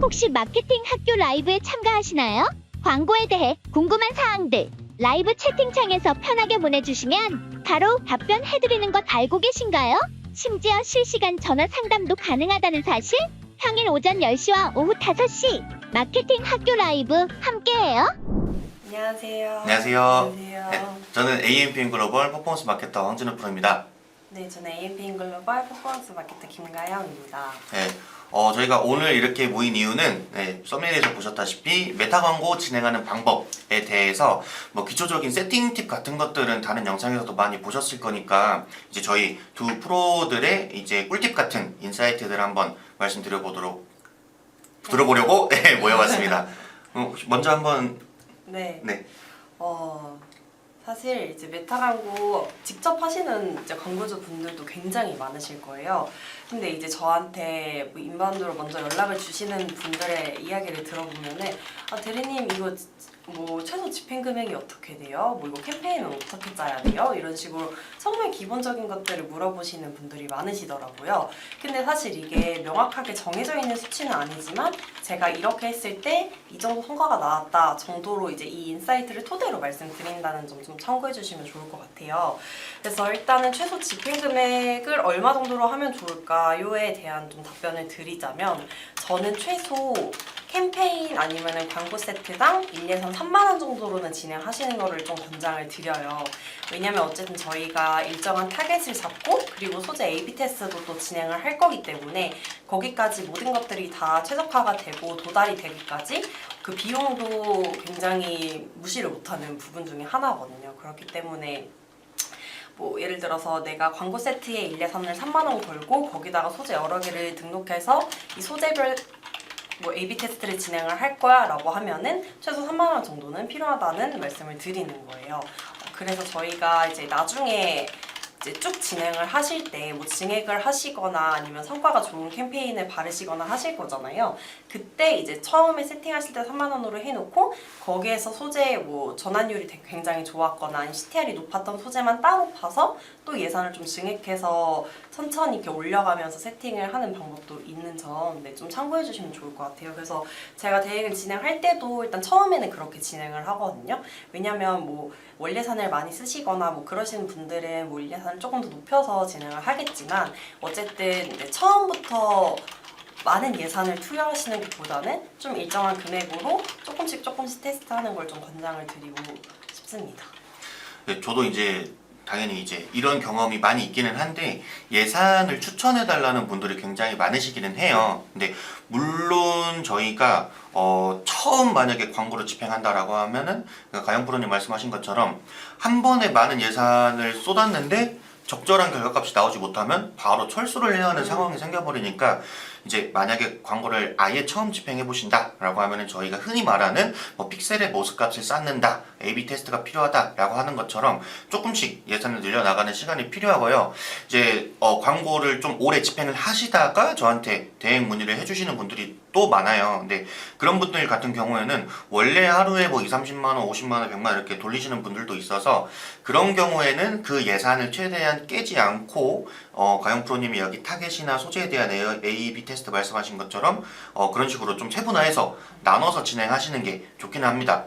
혹시 마케팅 학교 라이브에 참가하시나요? 광고에 대해 궁금한 사항들 라이브 채팅창에서 편하게 보내주시면 바로 답변해드리는 것 알고 계신가요? 심지어 실시간 전화 상담도 가능하다는 사실? 평일 오전 10시와 오후 5시 마케팅 학교 라이브 함께해요. 안녕하세요. 안녕하세요. 안녕하세요. 네, 저는 AMPN 글로벌 퍼포먼스 마케터 황진우 프로입니다. 네, 저는 AMPN 글로벌 퍼포먼스 마케터 김가영입니다. 네, 저희가 오늘 이렇게 모인 이유는 썸네일에서 보셨다시피 메타 광고 진행하는 방법에 대해서 뭐 기초적인 세팅 팁 같은 것들은 다른 영상에서도 많이 보셨을 거니까 이제 저희 두 프로들의 이제 꿀팁 같은 인사이트들 한번 말씀드려보도록 들어보려고 모여봤습니다. 먼저 한번 네. 네. 사실 이제 메타 광고 직접 하시는 이제 광고주 분들도 굉장히 많으실 거예요. 근데 이제 저한테 뭐 인바운드로 먼저 연락을 주시는 분들의 이야기를 들어보면은 대리님 이거 뭐 최소 집행 금액이 어떻게 돼요? 뭐 이거 캠페인은 어떻게 짜야 돼요? 이런 식으로 정말 기본적인 것들을 물어보시는 분들이 많으시더라고요. 근데 사실 이게 명확하게 정해져 있는 수치는 아니지만 제가 이렇게 했을 때 이 정도 성과가 나왔다 정도로 이제 이 인사이트를 토대로 말씀드린다는 점 좀 참고해 주시면 좋을 것 같아요. 그래서 일단은 최소 집행 금액을 얼마 정도로 하면 좋을까요에 대한 좀 답변을 드리자면 저는 최소 캠페인 아니면은 광고 세트당 인예산 3만 원 정도로는 진행하시는 거를 좀 권장을 드려요. 왜냐면 어쨌든 저희가 일정한 타겟을 잡고 그리고 소재 A/B 테스트도 또 진행을 할 거기 때문에 거기까지 모든 것들이 다 최적화가 되고 도달이 되기까지 그 비용도 굉장히 무시를 못하는 부분 중에 하나거든요. 그렇기 때문에 뭐 예를 들어서 내가 광고 세트에 인예산을 3만 원 걸고 거기다가 소재 여러 개를 등록해서 이 소재별 뭐 A/B 테스트를 진행을 할 거야 라고 하면은 최소 3만 원 정도는 필요하다는 말씀을 드리는 거예요. 그래서 저희가 이제 나중에 이제 쭉 진행을 하실 때 뭐 증액을 하시거나 아니면 성과가 좋은 캠페인을 바르시거나 하실 거잖아요. 그때 이제 처음에 세팅하실 때 3만 원으로 해놓고 거기에서 소재의 뭐 전환율이 굉장히 좋았거나 아니면 CTR이 높았던 소재만 따로 파서 또 예산을 좀 증액해서 천천히 이렇게 올려가면서 세팅을 하는 방법도 있는 점 좀 참고해 주시면 좋을 것 같아요. 그래서 제가 대행을 진행할 때도 일단 처음에는 그렇게 진행을 하거든요. 왜냐면 뭐 원예산을 많이 쓰시거나 뭐 그러시는 분들은 뭐 원예산을 조금 더 높여서 진행을 하겠지만 어쨌든 이제 처음부터 많은 예산을 투여하시는 것보다는 좀 일정한 금액으로 조금씩 테스트하는 걸 좀 권장을 드리고 싶습니다. 네, 저도 이제 당연히 이제 이런 경험이 많이 있기는 한데 예산을 추천해 달라는 분들이 굉장히 많으시기는 해요. 근데 물론 저희가 처음 만약에 광고를 집행한다라고 하면은 가영 프로님 말씀하신 것처럼 한 번에 많은 예산을 쏟았는데 적절한 결과값이 나오지 못하면 바로 철수를 해야 하는 상황이 생겨버리니까 이제 만약에 광고를 아예 처음 집행해 보신다 라고 하면은 저희가 흔히 말하는 뭐 픽셀의 모습값을 쌓는다, A/B 테스트가 필요하다 라고 하는 것처럼 조금씩 예산을 늘려나가는 시간이 필요하고요. 이제 광고를 좀 오래 집행을 하시다가 저한테 대행 문의를 해주시는 분들이 또 많아요. 근데 그런 분들 같은 경우에는 원래 하루에 뭐 20-30만원, 50만원, 100만원 이렇게 돌리시는 분들도 있어서 그런 경우에는 그 예산을 최대한 깨지 않고 가영 프로님이 여기 타겟이나 소재에 대한 A/B 테스트 말씀하신 것처럼 그런 식으로 좀 세분화해서 나눠서 진행하시는 게 좋긴 합니다.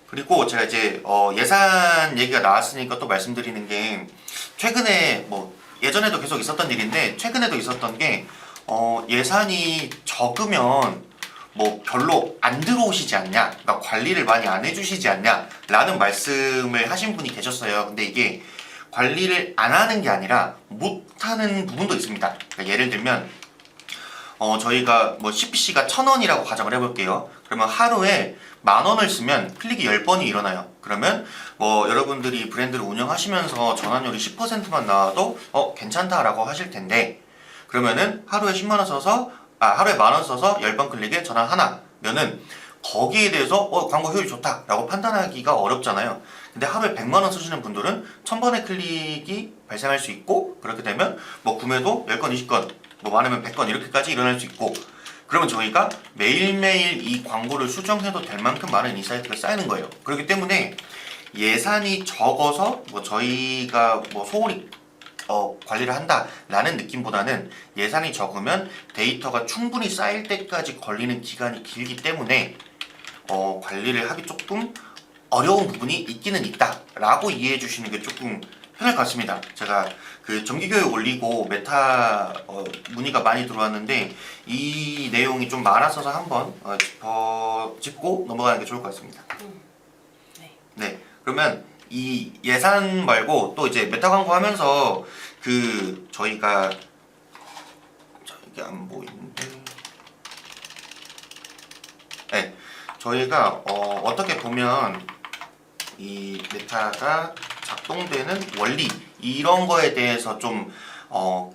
그리고 제가 이제 예산 얘기가 나왔으니까 또 말씀드리는 게 최근에 뭐 예전에도 계속 있었던 일인데 최근에도 있었던 게 예산이 적으면 뭐 별로 안 들어오시지 않냐, 그러니까 관리를 많이 안 해주시지 않냐 라는 말씀을 하신 분이 계셨어요. 근데 이게 관리를 안 하는 게 아니라 못하는 부분도 있습니다. 그러니까 예를 들면 저희가 뭐 CPC가 1,000원이라고 가정을 해볼게요. 그러면 하루에 10,000원을 쓰면 클릭이 10번이 일어나요. 그러면 뭐 여러분들이 브랜드를 운영하시면서 전환율이 10%만 나와도 괜찮다라고 하실 텐데 그러면은 하루에 10만원 써서 하루에 10,000원 써서 10번 클릭에 전환 하나면은 거기에 대해서 광고 효율이 좋다라고 판단하기가 어렵잖아요. 근데 하루에 100만원 쓰시는 분들은 1000번의 클릭이 발생할 수 있고 그렇게 되면 뭐 구매도 10건, 20건, 뭐 많으면 100건 이렇게까지 일어날 수 있고 그러면 저희가 매일매일 이 광고를 수정해도 될 만큼 많은 인사이트가 쌓이는 거예요. 그렇기 때문에 예산이 적어서 뭐 저희가 뭐 소홀히 관리를 한다라는 느낌보다는 예산이 적으면 데이터가 충분히 쌓일 때까지 걸리는 기간이 길기 때문에 관리를 하기 조금 어려운 부분이 있기는 있다라고 이해해 주시는 게 조금 편할 것 같습니다. 제가 그 정기교육 올리고 메타 문의가 많이 들어왔는데 이 내용이 좀 많았어서 한번 짚고 넘어가는 게 좋을 것 같습니다. 네, 그러면 이 예산 말고 또 이제 메타 광고 하면서 그 저희가 이게 안 보이는데, 네, 저희가 어떻게 보면 이 메타가 작동되는 원리 이런 거에 대해서 좀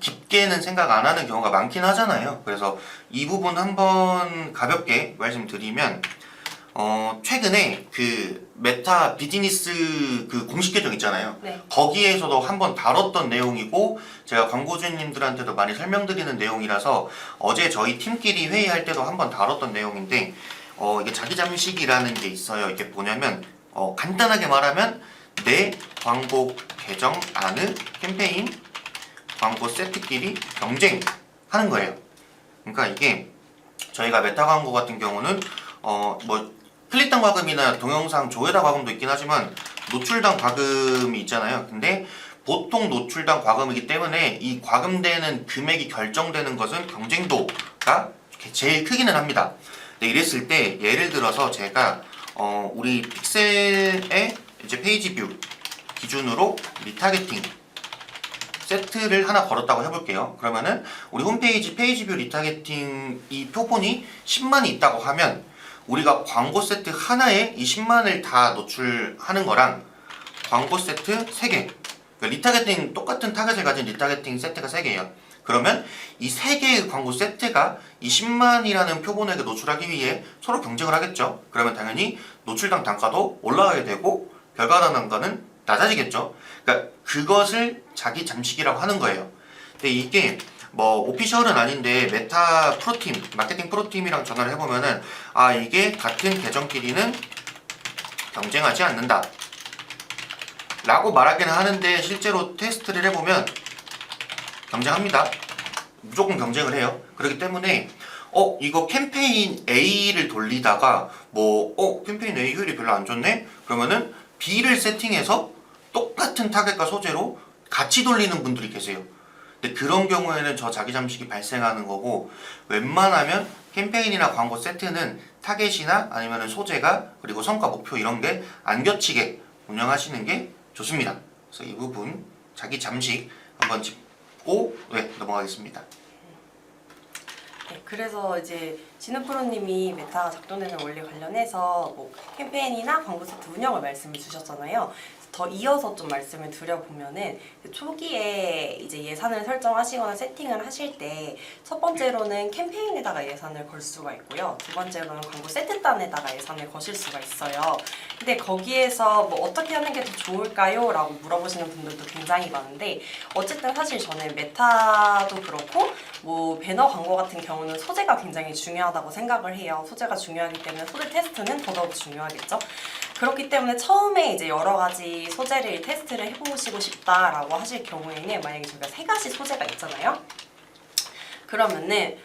깊게는 생각 안 하는 경우가 많긴 하잖아요. 그래서 이 부분 한번 가볍게 말씀드리면 최근에 그 메타 비즈니스 그 공식 계정 있잖아요. 네. 거기에서도 한번 다뤘던 내용이고 제가 광고주님들한테도 많이 설명드리는 내용이라서 어제 저희 팀끼리 회의할 때도 한번 다뤘던 내용인데 이게 자기 잠식이라는 게 있어요. 이게 뭐냐면 간단하게 말하면 내 광고 계정 안의 캠페인 광고 세트끼리 경쟁하는 거예요. 그러니까 이게 저희가 메타 광고 같은 경우는 뭐 클릭당 과금이나 동영상 조회당 과금도 있긴 하지만 노출당 과금이 있잖아요. 근데 보통 노출당 과금이기 때문에 이 과금되는 금액이 결정되는 것은 경쟁도가 제일 크기는 합니다. 근데 이랬을 때 예를 들어서 제가 우리 픽셀의 이제 페이지 뷰 기준으로 리타게팅 세트를 하나 걸었다고 해볼게요. 그러면은 우리 홈페이지 페이지 뷰 리타게팅 이 표본이 10만이 있다고 하면 우리가 광고 세트 하나에 이 10만을 다 노출하는 거랑 광고 세트 3개, 그러니까 리타게팅 똑같은 타겟을 가진 리타게팅 세트가 3개예요. 그러면 이 3개의 광고 세트가 이 10만이라는 표본에게 노출하기 위해 서로 경쟁을 하겠죠. 그러면 당연히 노출당 단가도 올라가야 되고 결과당 단가는 낮아지겠죠. 그러니까 그것을 자기 잠식이라고 하는 거예요. 근데 이게 뭐 오피셜은 아닌데 메타 프로팀, 마케팅 프로팀이랑 전화를 해보면은 이게 같은 계정끼리는 경쟁하지 않는다 라고 말하기는 하는데 실제로 테스트를 해보면 경쟁합니다. 무조건 경쟁을 해요. 그렇기 때문에 이거 캠페인 A를 돌리다가 캠페인 A 효율이 별로 안 좋네? 그러면은 B를 세팅해서 똑같은 타겟과 소재로 같이 돌리는 분들이 계세요. 근데 그런 경우에는 저 자기 잠식이 발생하는 거고 웬만하면 캠페인이나 광고 세트는 타겟이나 아니면 소재가 그리고 성과 목표 이런 게 안 겹치게 운영하시는 게 좋습니다. 그래서 이 부분 자기 잠식 한번 짚고 넘어가겠습니다. 네, 그래서 이제 진우 프로님이 메타가 작동되는 원리 관련해서 뭐 캠페인이나 광고 세트 운영을 말씀을 주셨잖아요. 더 이어서 좀 말씀을 드려보면은 초기에 이제 예산을 설정하시거나 세팅을 하실 때 첫 번째로는 캠페인에다가 예산을 걸 수가 있고요. 두 번째로는 광고 세트단에다가 예산을 거실 수가 있어요. 근데 거기에서 뭐 어떻게 하는 게 더 좋을까요? 라고 물어보시는 분들도 굉장히 많은데 어쨌든 사실 저는 메타도 그렇고 뭐 배너 광고 같은 경우는 소재가 굉장히 중요하다고 생각을 해요. 소재가 중요하기 때문에 소재 테스트는 더더욱 중요하겠죠. 그렇기 때문에 처음에 이제 여러 가지 소재를 테스트를 해보시고 싶다라고 하실 경우에는 만약에 저희가 3가지 소재가 있잖아요. 그러면은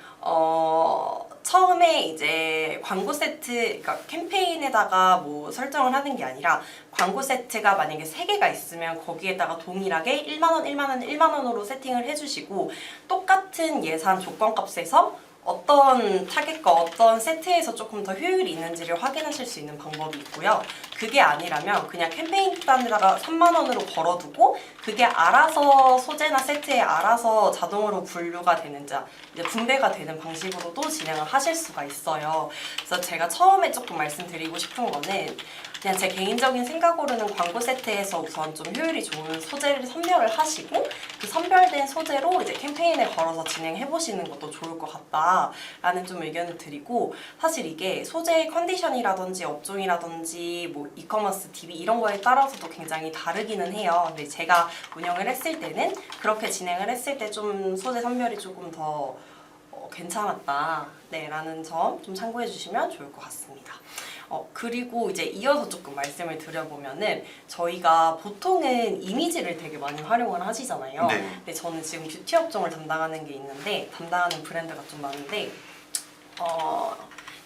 처음에 이제 광고 세트, 그러니까 캠페인에다가 뭐 설정을 하는 게 아니라 광고 세트가 만약에 3개가 있으면 거기에다가 동일하게 1만원, 1만원, 1만원으로 세팅을 해주시고 똑같은 예산 조건값에서 어떤 타겟과 어떤 세트에서 조금 더 효율이 있는지를 확인하실 수 있는 방법이 있고요. 그게 아니라면 그냥 캠페인 단에다가 3만원으로 걸어두고 그게 알아서 소재나 세트에 알아서 자동으로 분류가 되는 이제 분배가 되는 방식으로도 진행을 하실 수가 있어요. 그래서 제가 처음에 조금 말씀드리고 싶은 거는 그냥 제 개인적인 생각으로는 광고 세트에서 우선 좀 효율이 좋은 소재를 선별을 하시고 그 선별된 소재로 이제 캠페인에 걸어서 진행해 보시는 것도 좋을 것 같다라는 좀 의견을 드리고 사실 이게 소재의 컨디션이라든지 업종이라든지 뭐 이커머스, DB 이런 거에 따라서도 굉장히 다르기는 해요. 근데 제가 운영을 했을 때는 그렇게 진행을 했을 때 좀 소재 선별이 조금 더 괜찮았다 라는 점 좀 참고해 주시면 좋을 것 같습니다. 그리고 이제 이어서 조금 말씀을 드려보면은 저희가 보통은 이미지를 되게 많이 활용을 하시잖아요. 네. 근데 저는 지금 뷰티 업종을 담당하는 게 있는데 담당하는 브랜드가 좀 많은데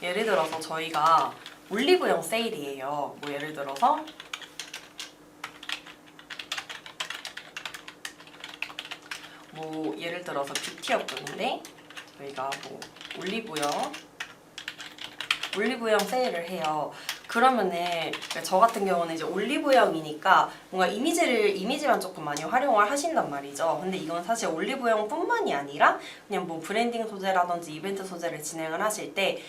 예를 들어서 저희가 올리브영 세일이에요. 뭐 예를 들어서 예를 들어서 뷰티 업종인데 저희가 뭐 올리브영 세일을 해요. 그러면은 저 같은 경우는 이제 올리브영이니까 뭔가 이미지만 조금 많이 활용을 하신단 말이죠. 근데 이건 사실 올리브영뿐만이 아니라 그냥 뭐 브랜딩 소재라든지 이벤트 소재를 진행을 하실 때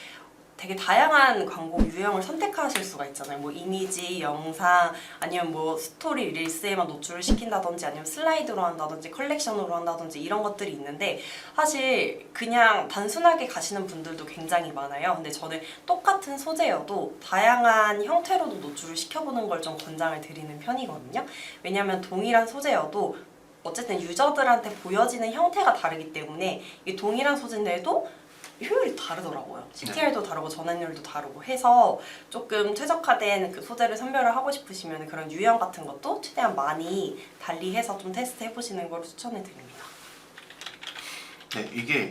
되게 다양한 광고 유형을 선택하실 수가 있잖아요. 뭐 이미지, 영상, 아니면 뭐 스토리, 릴스에만 노출을 시킨다든지 아니면 슬라이드로 한다든지 컬렉션으로 한다든지 이런 것들이 있는데 사실 그냥 단순하게 가시는 분들도 굉장히 많아요. 근데 저는 똑같은 소재여도 다양한 형태로도 노출을 시켜보는 걸 좀 권장을 드리는 편이거든요. 왜냐하면 동일한 소재여도 어쨌든 유저들한테 보여지는 형태가 다르기 때문에 이 동일한 소재인데도 효율이 다르더라고요. CTR도 다르고 전환율도 다르고 해서 조금 최적화된 그 소재를 선별을 하고 싶으시면 그런 유형 같은 것도 최대한 많이 달리해서 좀 테스트 해보시는 걸 추천해 드립니다. 네, 이게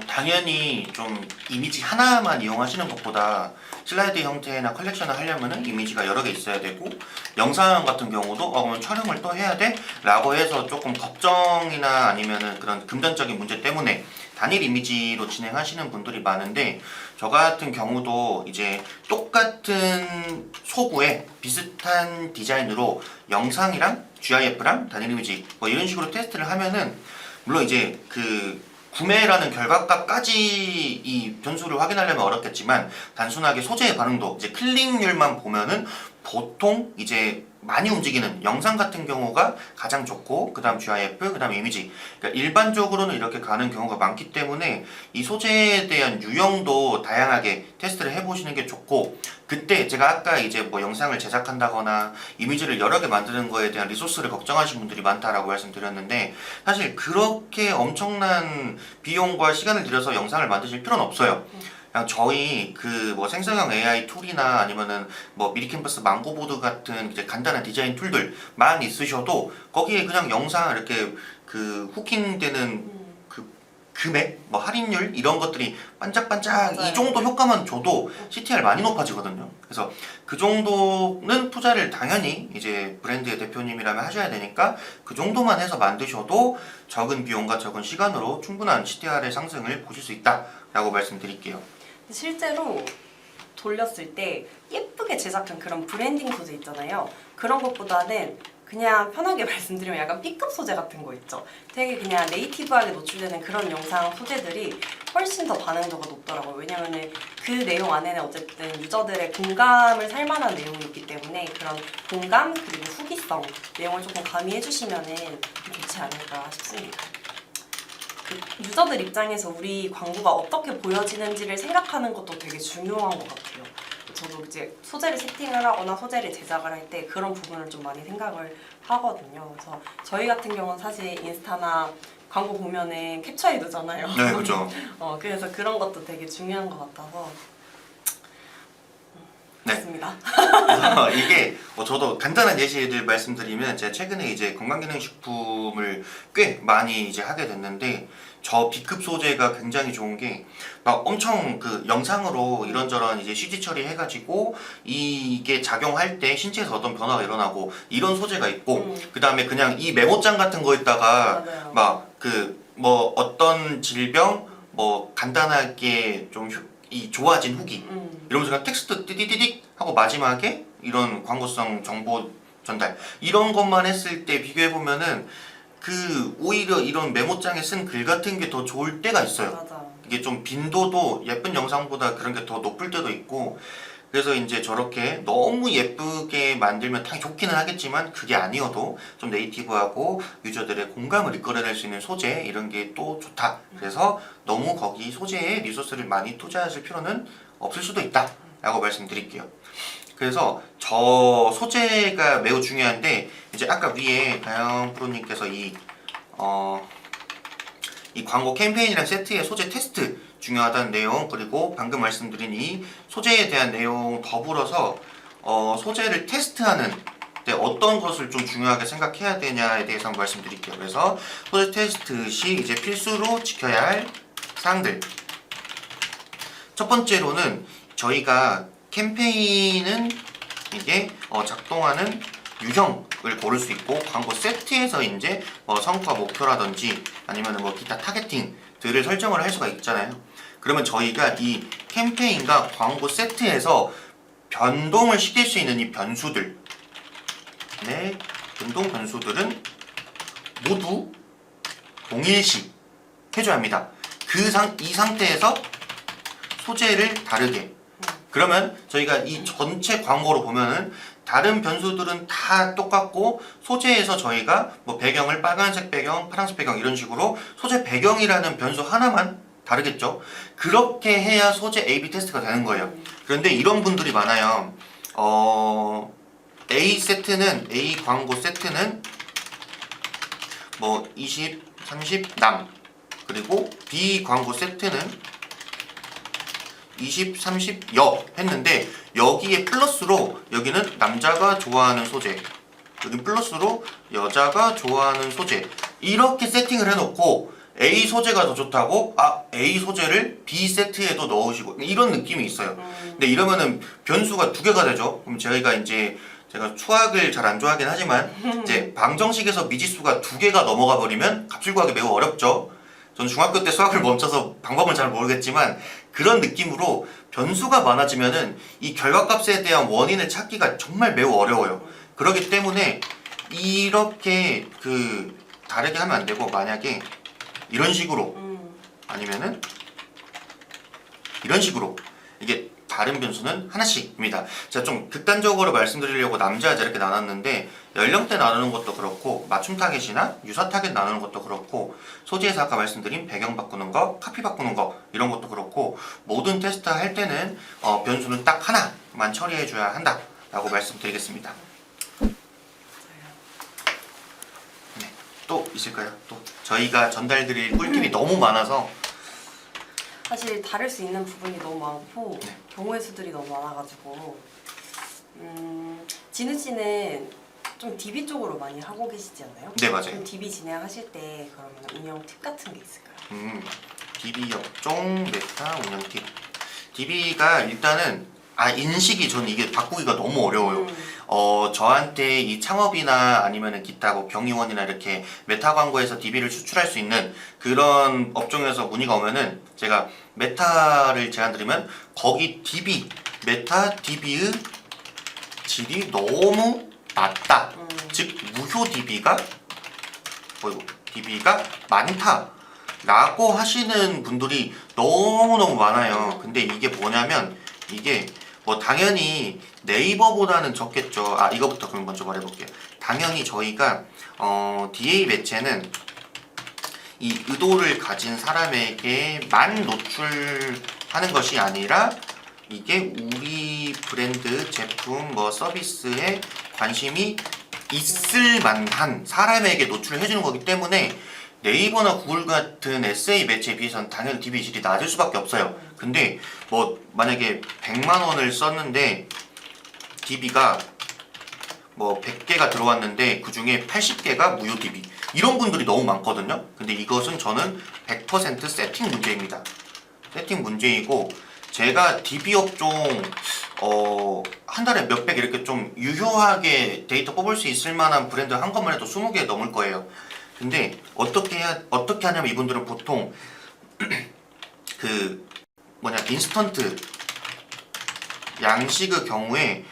당연히 좀 이미지 하나만 이용하시는 것보다 슬라이드 형태나 컬렉션을 하려면은 이미지가 여러 개 있어야 되고 영상 같은 경우도 그러면 촬영을 또 해야 돼? 라고 해서 조금 걱정이나 아니면은 그런 금전적인 문제 때문에 단일 이미지로 진행하시는 분들이 많은데 저 같은 경우도 이제 똑같은 소구에 비슷한 디자인으로 영상이랑 GIF랑 단일 이미지 뭐 이런 식으로 테스트를 하면은 물론 이제 그 구매라는 결과값까지 이 변수를 확인하려면 어렵겠지만 단순하게 소재의 반응도 이제 클릭률만 보면은 보통 이제 많이 움직이는 영상 같은 경우가 가장 좋고 그 다음 GIF, 그 다음 이미지 그러니까 일반적으로는 이렇게 가는 경우가 많기 때문에 이 소재에 대한 유형도 다양하게 테스트를 해보시는 게 좋고 그때 제가 아까 이제 뭐 영상을 제작한다거나 이미지를 여러 개 만드는 거에 대한 리소스를 걱정하시는 분들이 많다라고 말씀드렸는데 사실 그렇게 엄청난 비용과 시간을 들여서 영상을 만드실 필요는 없어요. 그냥 저희 그 뭐 생성형 AI 툴이나 아니면은 뭐 미리캠퍼스 망고보드 같은 이제 간단한 디자인 툴들만 있으셔도 거기에 그냥 영상 이렇게 그 후킹되는 그 금액, 뭐 할인율 이런 것들이 반짝반짝 맞아요. 이 정도 효과만 줘도 CTR 많이 높아지거든요. 그래서 그 정도는 투자를 당연히 이제 브랜드의 대표님이라면 하셔야 되니까 그 정도만 해서 만드셔도 적은 비용과 적은 시간으로 충분한 CTR의 상승을 보실 수 있다라고 말씀드릴게요. 실제로 돌렸을 때 예쁘게 제작한 그런 브랜딩 소재 있잖아요. 그런 것보다는 그냥 편하게 말씀드리면 약간 B급 소재 같은 거 있죠. 되게 그냥 네이티브하게 노출되는 그런 영상 소재들이 훨씬 더 반응도가 높더라고요. 왜냐면은 그 내용 안에는 어쨌든 유저들의 공감을 살 만한 내용이 있기 때문에 그런 공감 그리고 후기성 내용을 조금 가미해 주시면은 좋지 않을까 싶습니다. 그 유저들 입장에서 우리 광고가 어떻게 보여지는지를 생각하는 것도 되게 중요한 것 같아요. 저도 이제 소재를 세팅을 하거나 소재를 제작을 할 때 그런 부분을 좀 많이 생각을 하거든요. 그래서 저희 같은 경우는 사실 인스타나 광고 보면은 캡처해 두잖아요. 네, 그렇죠. 그래서 그런 것도 되게 중요한 것 같아서 네. 좋습니다. 이게 저도 간단한 예시를 말씀드리면 제가 최근에 이제 건강기능식품을 꽤 많이 이제 하게 됐는데 저 B급 소재가 굉장히 좋은 게 막 엄청 그 영상으로 이런저런 이제 CG 처리해가지고 이게 작용할 때 신체에서 어떤 변화가 일어나고 이런 소재가 있고 그 다음에 그냥 이 메모장 같은 거에다가 맞아요. 막 그 뭐 어떤 질병 뭐 간단하게 좀 이 좋아진 후기 이러면서 그냥 텍스트 띠디디딕 하고 마지막에 이런 광고성 정보 전달 이런 것만 했을 때 비교해 보면은 그 오히려 이런 메모장에 쓴 글 같은 게 더 좋을 때가 있어요. 맞아. 이게 좀 빈도도 예쁜 영상보다 그런 게 더 높을 때도 있고 그래서 이제 저렇게 너무 예쁘게 만들면 당연히 좋기는 하겠지만 그게 아니어도 좀 네이티브하고 유저들의 공감을 이끌어낼 수 있는 소재 이런 게 또 좋다. 그래서 너무 거기 소재에 리소스를 많이 투자하실 필요는 없을 수도 있다 라고 말씀드릴게요. 그래서 저 소재가 매우 중요한데 이제 아까 위에 다영 프로님께서 이 광고 캠페인이랑 세트의 소재 테스트 중요하다는 내용, 그리고 방금 말씀드린 이 소재에 대한 내용 더불어서 소재를 테스트하는 때 어떤 것을 좀 중요하게 생각해야 되냐에 대해서 한번 말씀드릴게요. 그래서 소재 테스트 시 이제 필수로 지켜야 할 사항들. 첫 번째로는 저희가 캠페인은 이게 작동하는 유형을 고를 수 있고, 광고 세트에서 이제 성과 목표라든지 아니면 기타 타겟팅들을 설정을 할 수가 있잖아요. 그러면 저희가 이 캠페인과 광고 세트에서 변동을 시킬 수 있는 이 변수들, 변동 변수들은 모두 동일시 해줘야 합니다. 이 상태에서 소재를 다르게. 그러면 저희가 이 전체 광고로 보면은 다른 변수들은 다 똑같고, 소재에서 저희가 배경을 빨간색 배경, 파란색 배경 이런 식으로 소재 배경이라는 변수 하나만 다르겠죠. 그렇게 해야 소재 A/B 테스트가 되는 거예요. 그런데 이런 분들이 많아요. A 광고 세트는 20, 30 남, 그리고 B 광고 세트는 20, 30 여 했는데, 여기에 플러스로 여기는 남자가 좋아하는 소재, 여기 플러스로 여자가 좋아하는 소재, 이렇게 세팅을 해놓고 A 소재가 더 좋다고 A 소재를 B 세트에도 넣으시고, 이런 느낌이 있어요. 근데 이러면은 변수가 두 개가 되죠. 그럼 제가 수학을 잘 안 좋아하긴 하지만 이제 방정식에서 미지수가 두 개가 넘어가 버리면 값을 구하기 매우 어렵죠. 저는 중학교 때 수학을 멈춰서 방법은 잘 모르겠지만, 그런 느낌으로 변수가 많아지면은 이 결과값에 대한 원인을 찾기가 정말 매우 어려워요. 그렇기 때문에 이렇게 다르게 하면 안 되고, 만약에 이런 식으로 아니면은 이런 식으로, 이게 다른 변수는 하나씩입니다. 제가 좀 극단적으로 말씀드리려고 남자 여자 이렇게 나눴는데, 연령대 나누는 것도 그렇고, 맞춤 타겟이나 유사 타겟 나누는 것도 그렇고, 소재에서 아까 말씀드린 배경 바꾸는 거, 카피 바꾸는 거 이런 것도 그렇고, 모든 테스트 할 때는 변수는 딱 하나만 처리해 줘야 한다 라고 말씀드리겠습니다. 네, 또 있을까요? 또 저희가 전달드릴 꿀팁이 너무 많아서 사실 다를 수 있는 부분이 너무 많고, 네. 경우의 수들이 너무 많아가지고, 진우 씨는 좀 DB 쪽으로 많이 하고 계시지 않나요? 네, 맞아요. 좀 DB 진행하실 때 그러면 운영 팁 같은 게 있을까요? DB 업종 메타 운영 팁. DB가 일단은 인식이, 저는 이게 바꾸기가 너무 어려워요. 저한테 이 창업이나 아니면 기타 경리원이나 이렇게 메타 광고에서 DB를 추출할 수 있는 그런 업종에서 문의가 오면은, 제가 메타를 제안드리면 거기 DB, 메타 DB의 질이 너무 낮다. 즉 무효 DB가 많다 라고 하시는 분들이 너무너무 많아요. 근데 이게 뭐냐면, 이게 당연히 네이버보다는 적겠죠. 이거부터 그럼 먼저 말해볼게요. 당연히 저희가 DA 매체는 이 의도를 가진 사람에게만 노출하는 것이 아니라, 이게 우리 브랜드 제품 서비스에 관심이 있을 만한 사람에게 노출을 해주는 거기 때문에, 네이버나 구글 같은 SA 매체에 비해서는 당연히 DB 질이 낮을 수밖에 없어요. 근데 만약에 100만 원을 썼는데 DB가 100개가 들어왔는데 그 중에 80개가 무효 DB, 이런 분들이 너무 많거든요. 근데 이것은 저는 100% 세팅 문제입니다. 세팅 문제이고, 제가 DB 업종 한 달에 몇백 이렇게 좀 유효하게 데이터 뽑을 수 있을 만한 브랜드 한 것만 해도 20개 넘을 거예요. 근데 어떻게 하냐면, 이분들은 보통 인스턴트 양식의 경우에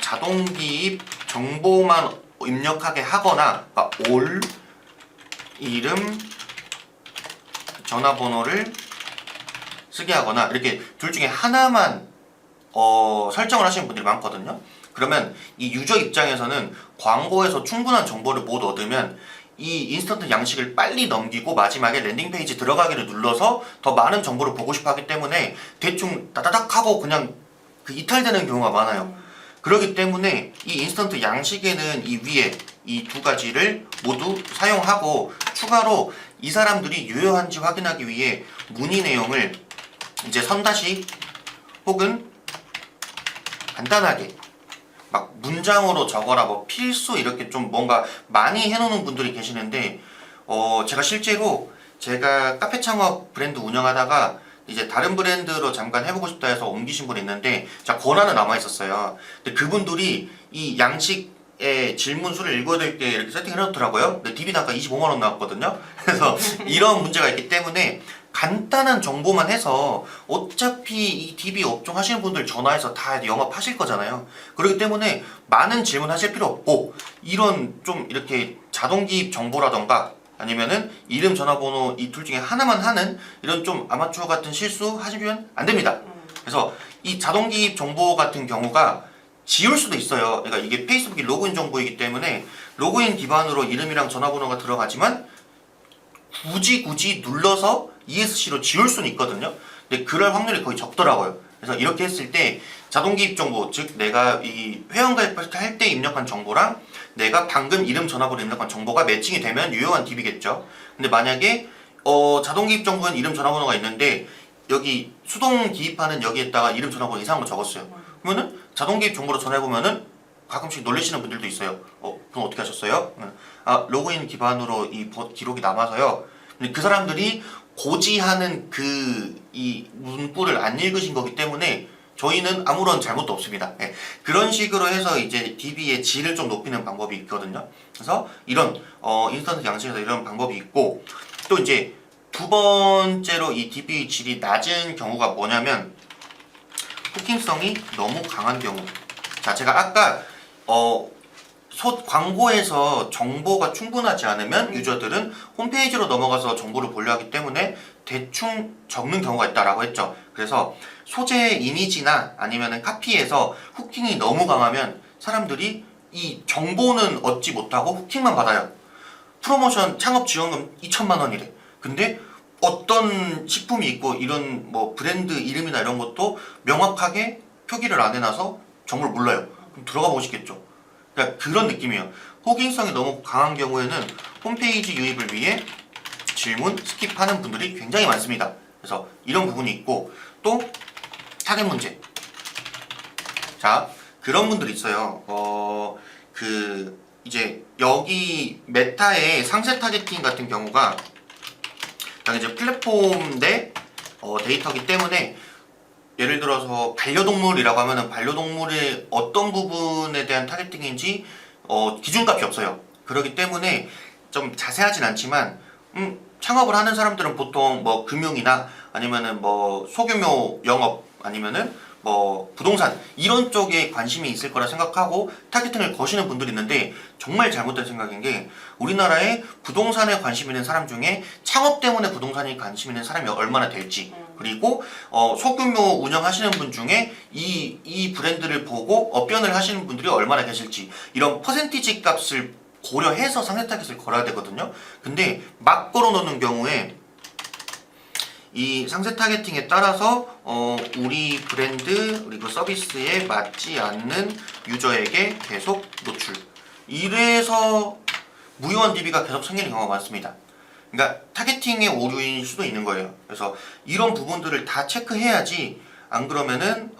자동 기입 정보만 입력하게 하거나, 올, 이름, 전화번호를 쓰게 하거나, 이렇게 둘 중에 하나만 설정을 하시는 분들이 많거든요. 그러면 이 유저 입장에서는 광고에서 충분한 정보를 못 얻으면 이 인스턴트 양식을 빨리 넘기고 마지막에 랜딩 페이지 들어가기를 눌러서 더 많은 정보를 보고 싶어 하기 때문에 대충 따다닥 하고 그냥 이탈되는 경우가 많아요. 그렇기 때문에 이 인스턴트 양식에는 이 위에 이 두 가지를 모두 사용하고, 추가로 이 사람들이 유효한지 확인하기 위해 문의 내용을 이제 선다시 혹은 간단하게 막 문장으로 적어라 뭐 필수 이렇게 좀 뭔가 많이 해놓는 분들이 계시는데 제가 실제로 제가 카페 창업 브랜드 운영하다가 이제 다른 브랜드로 잠깐 해보고 싶다 해서 옮기신 분이 있는데 자 권한은 남아 있었어요. 근데 그분들이 이 양식의 질문 수를 읽어야 될 게 이렇게 세팅을 해놓더라고요. 근데 DB 단가 25만 원 나왔거든요. 그래서 이런 문제가 있기 때문에 간단한 정보만 해서 어차피 이 DB 업종 하시는 분들 전화해서 다 영업하실 거잖아요. 그렇기 때문에 많은 질문 하실 필요 없고 이런 좀 이렇게 자동 기입 정보라던가 아니면은 이름 전화번호 이 둘 중에 하나만 하는 이런 좀 아마추어 같은 실수 하시면 안 됩니다. 그래서 이 자동 기입 정보 같은 경우가 지울 수도 있어요. 그러니까 이게 페이스북이 로그인 정보이기 때문에 로그인 기반으로 이름이랑 전화번호가 들어가지만 굳이 눌러서 ESC로 지울 수는 있거든요. 근데 그럴 확률이 거의 적더라고요. 그래서 이렇게 했을 때 자동 기입 정보, 즉 내가 이 회원가입 할 때 입력한 정보랑 내가 방금 이름 전화번호 입력한 정보가 매칭이 되면 유효한 DB겠죠. 근데 만약에 자동 기입 정보는 이름 전화번호가 있는데 여기 수동 기입하는 여기에다가 이름 전화번호 이상한 거 적었어요. 그러면은 자동 기입 정보로 전화해보면은 가끔씩 놀리시는 분들도 있어요. 그럼 어떻게 하셨어요? 아 로그인 기반으로 이 기록이 남아서요. 근데 그 사람들이 고지하는 이 문구를 안 읽으신 거기 때문에 저희는 아무런 잘못도 없습니다. 네. 그런 식으로 해서 이제 DB의 질을 좀 높이는 방법이 있거든요. 그래서 이런 인스턴트 양식에서 이런 방법이 있고 또 이제 두 번째로 이 DB 질이 낮은 경우가 뭐냐면 후킹성이 너무 강한 경우. 자, 제가 아까 광고에서 정보가 충분하지 않으면 유저들은 홈페이지로 넘어가서 정보를 보려 하기 때문에 대충 적는 경우가 있다라고 했죠. 그래서 소재 이미지나 아니면은 카피에서 후킹이 너무 강하면 사람들이 이 정보는 얻지 못하고 후킹만 받아요. 프로모션 창업 지원금 2천만 원이래. 근데 어떤 식품이 있고 이런 뭐 브랜드 이름이나 이런 것도 명확하게 표기를 안 해놔서 정보를 몰라요. 그럼 들어가 보시겠죠. 그러니까 그런 느낌이에요. 호기성이 너무 강한 경우에는 홈페이지 유입을 위해 질문 스킵하는 분들이 굉장히 많습니다. 그래서 이런 부분이 있고 또 타겟 문제. 자, 그런 분들이 있어요. 이제 여기 메타의 상세 타겟팅 같은 경우가 이제 플랫폼 내 데이터기 때문에 예를 들어서 반려동물이라고 하면은 반려동물의 어떤 부분에 대한 타겟팅인지 기준값이 없어요. 그렇기 때문에 좀 자세하진 않지만 창업을 하는 사람들은 보통 뭐 금융이나 아니면은 뭐 소규모 영업 아니면은 뭐 부동산 이런 쪽에 관심이 있을 거라 생각하고 타겟팅을 거시는 분들이 있는데 정말 잘못된 생각인 게 우리나라에 부동산에 관심 있는 사람 중에 창업 때문에 부동산에 관심 있는 사람이 얼마나 될지 그리고 소규모 운영하시는 분 중에 이 브랜드를 보고 업변을 하시는 분들이 얼마나 계실지 이런 퍼센티지 값을 고려해서 상세 타겟을 걸어야 되거든요. 근데 막 걸어놓는 경우에 이 상세 타겟팅에 따라서 우리 브랜드 그리고 서비스에 맞지 않는 유저에게 계속 노출. 이래서 무효한 DB가 계속 생기는 경우가 많습니다. 그러니까 타겟팅의 오류일 수도 있는 거예요. 그래서 이런 부분들을 다 체크해야지 안 그러면은